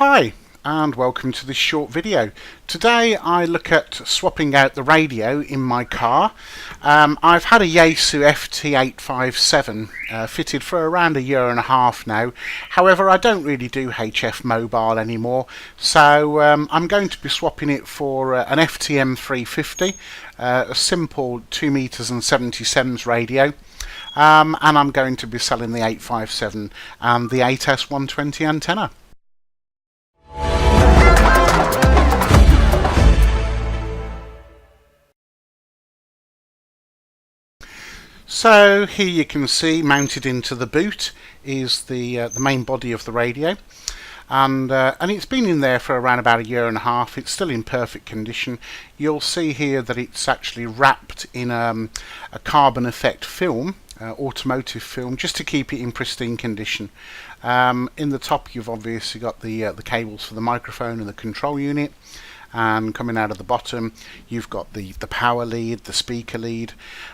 Hi and welcome to this short video. Today I look at swapping out the radio in my car. I've had a Yaesu FT857 fitted for around a year and a half now. However, I don't really do HF mobile anymore, so I'm going to be swapping it for an FTM350, a simple 2 meters and 70 sems radio. And I'm going to be selling the 857 and the 8S120 antenna. So here you can see, mounted into the boot is the main body of the radio, and it's been in there for around about a year and a half. It's still in perfect condition. You'll see here that it's actually wrapped in a carbon effect film, automotive film, just to keep it in pristine condition. In the top you've obviously got the cables for the microphone and the control unit, and coming out of the bottom you've got the power lead, the speaker lead.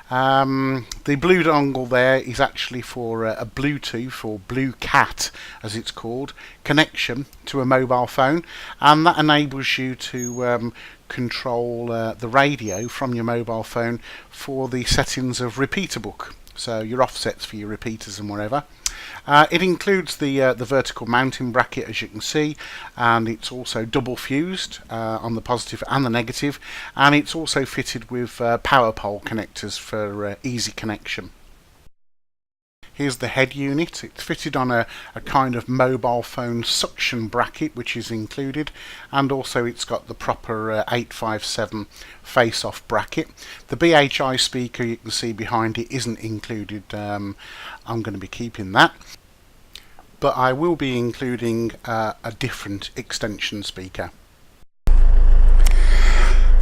The blue dongle there is actually for a Bluetooth, or Blue Cat as it's called, connection to a mobile phone, and that enables you to control the radio from your mobile phone for the settings of repeater book, so your offsets for your repeaters and whatever. It includes the vertical mounting bracket, as you can see, and it's also double fused on the positive and the negative, and it's also fitted with power pole connectors for easy connection. Here's the head unit. It's fitted on a kind of mobile phone suction bracket, which is included, and also it's got the proper 857 face-off bracket. The BHI speaker you can see behind it isn't included. I'm going to be keeping that, but I will be including a different extension speaker.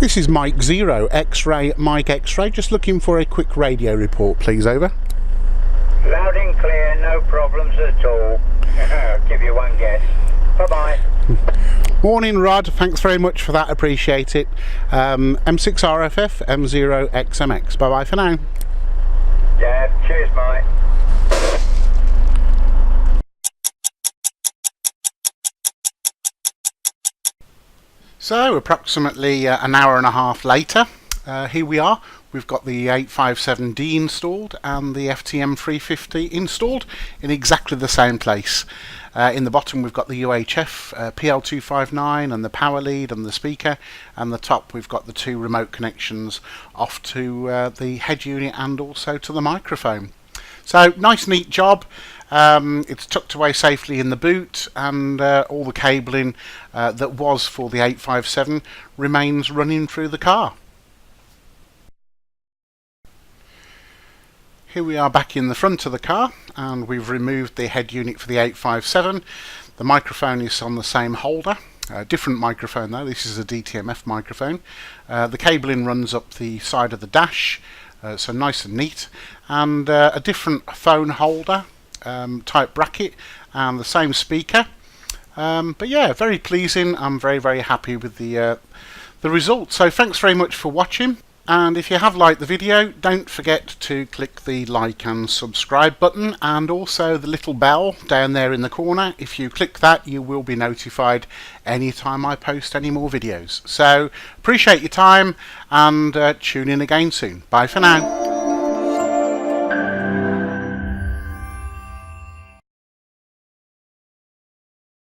This is Mike 0, X-Ray, Mike X-Ray, just looking for a quick radio report, please, over. Loud and clear, no problems at all. I'll give you one guess. Bye-bye. Morning, Rod. Thanks very much for that. Appreciate it. M6RFF, M0XMX. Bye-bye for now. Yeah, cheers, mate. So, approximately an hour and a half later, here we are. We've got the 857D installed and the FTM350 installed in exactly the same place. In the bottom we've got the UHF PL259 and the power lead and the speaker, and the top we've got the two remote connections off to the head unit and also to the microphone. So nice neat job. It's tucked away safely in the boot, and all the cabling that was for the 857 remains running through the car. Here we are back in the front of the car, and we've removed the head unit for the 857. The microphone is on the same holder, different microphone though. This is a DTMF microphone. The cabling runs up the side of the dash, so nice and neat, and a different phone holder type bracket, and the same speaker. But yeah, very pleasing. I'm very happy with the result. So thanks very much for watching. And if you have liked the video, don't forget to click the like and subscribe button, and also the little bell down there in the corner. If you click that, you will be notified anytime I post any more videos. So appreciate your time, and tune in again soon. Bye for now.